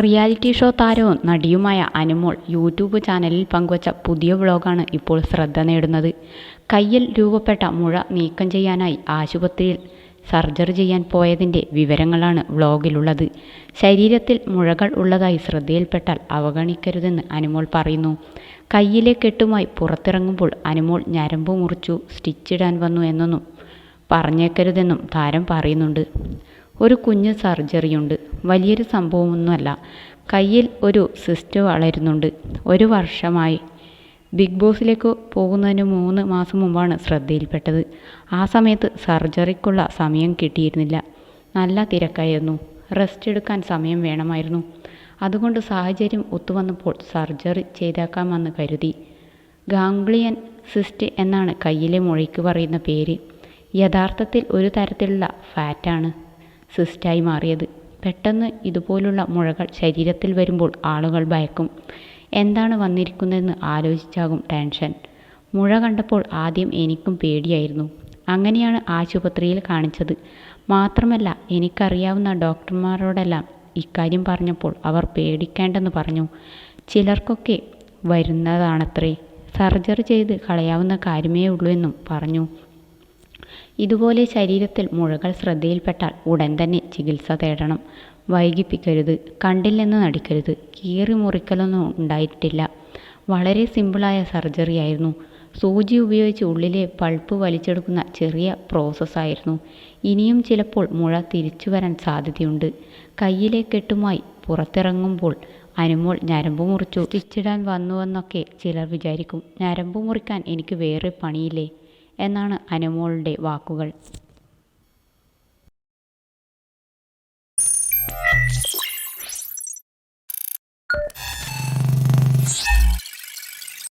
Reality show താരവും നടിയുമായ Anumol YouTube ചാനലിൽ പങ്കുവച്ച പുതിയ വ്ളോഗാണ് ഇപ്പോൾ ശ്രദ്ധ നേടുന്നത്. കയ്യിൽ രൂപപ്പെട്ട മുഴ നീക്കം ചെയ്യാനായി ആശുപത്രിയിൽ സർജറി ചെയ്യാൻ പോയതിൻ്റെ വിവരങ്ങളാണ് വ്ളോഗിലുള്ളത്. ശരീരത്തിൽ മുഴകൾ ഉള്ളതായി ശ്രദ്ധയിൽപ്പെട്ടാൽ അവഗണിക്കരുതെന്ന് അനുമോൾ പറയുന്നു. കയ്യിലെ കെട്ടുമായി പുറത്തിറങ്ങുമ്പോൾ അനുമോൾ ഞരമ്പ് മുറിച്ചു സ്റ്റിച്ചിടാൻ വന്നു എന്നൊന്നും പറഞ്ഞേക്കരുതെന്നും താരം പറയുന്നുണ്ട്. ഒരു കുഞ്ഞ് സർജറിയുണ്ട്, വലിയൊരു സംഭവമൊന്നുമല്ല. കയ്യിൽ ഒരു സിസ്റ്റ് വളരുന്നുണ്ട്. 1 വർഷമായി. ബിഗ് ബോസിലേക്ക് പോകുന്നതിന് 3 മാസം മുമ്പാണ് ശ്രദ്ധയിൽപ്പെട്ടത്. ആ സമയത്ത് സർജറിക്കുള്ള സമയം കിട്ടിയിരുന്നില്ല. നല്ല തിരക്കായിരുന്നു. റെസ്റ്റ് എടുക്കാൻ സമയം വേണമായിരുന്നു. അതുകൊണ്ട് സാഹചര്യം ഒത്തുവന്നപ്പോൾ സർജറി ചെയ്തേക്കാമെന്ന് കരുതി. ഗാംഗ്ലിയൻ സിസ്റ്റ് എന്നാണ് കയ്യിലെ മുഴയ്ക്ക് പറയുന്ന പേര്. യഥാർത്ഥത്തിൽ ഒരു തരത്തിലുള്ള ഫാറ്റാണ് സിസ്റ്റായി മാറിയത്. പെട്ടെന്ന് ഇതുപോലുള്ള മുഴകൾ ശരീരത്തിൽ വരുമ്പോൾ ആളുകൾ ഭയക്കും. എന്താണ് വന്നിരിക്കുന്നതെന്ന് ആലോചിച്ചാകും ടെൻഷൻ. മുഴ കണ്ടപ്പോൾ ആദ്യം എനിക്കും പേടിയായിരുന്നു. അങ്ങനെയാണ് ആശുപത്രിയിൽ കാണിച്ചത്. മാത്രമല്ല, എനിക്കറിയാവുന്ന ഡോക്ടർമാരോടെല്ലാം ഇക്കാര്യം പറഞ്ഞപ്പോൾ അവർ പേടിക്കേണ്ടെന്ന് പറഞ്ഞു. ചിലർക്കൊക്കെ വരുന്നതാണത്രേ. സർജറി ചെയ്ത് കളയാവുന്ന കാര്യമേ ഉള്ളൂ എന്നും പറഞ്ഞു. ഇതുപോലെ ശരീരത്തിൽ മുഴകൾ ശ്രദ്ധയിൽപ്പെട്ടാൽ ഉടൻ തന്നെ ചികിത്സ തേടണം. വൈകിപ്പിക്കരുത്. കണ്ടില്ലെന്ന് നടിക്കരുത്. കീറി മുറിക്കലൊന്നും ഉണ്ടായിട്ടില്ല. വളരെ സിമ്പിളായ സർജറിയായിരുന്നു. സൂചി ഉപയോഗിച്ച് ഉള്ളിലെ പൾപ്പ് വലിച്ചെടുക്കുന്ന ചെറിയ പ്രോസസ്സായിരുന്നു. ഇനിയും ചിലപ്പോൾ മുഴ തിരിച്ചു വരാൻ സാധ്യതയുണ്ട്. കയ്യിലെ കെട്ടുമായി പുറത്തിറങ്ങുമ്പോൾ അനുമോൾ ഞരമ്പ് മുറിച്ചു സ്റ്റിച്ചിടാൻ വന്നുവെന്നൊക്കെ ചിലർ വിചാരിക്കും. ഞരമ്പ് മുറിക്കാൻ എനിക്ക് വേറെ പണിയില്ലേ എന്നാണ് അനുമോളുടെ വാക്കുകൾ.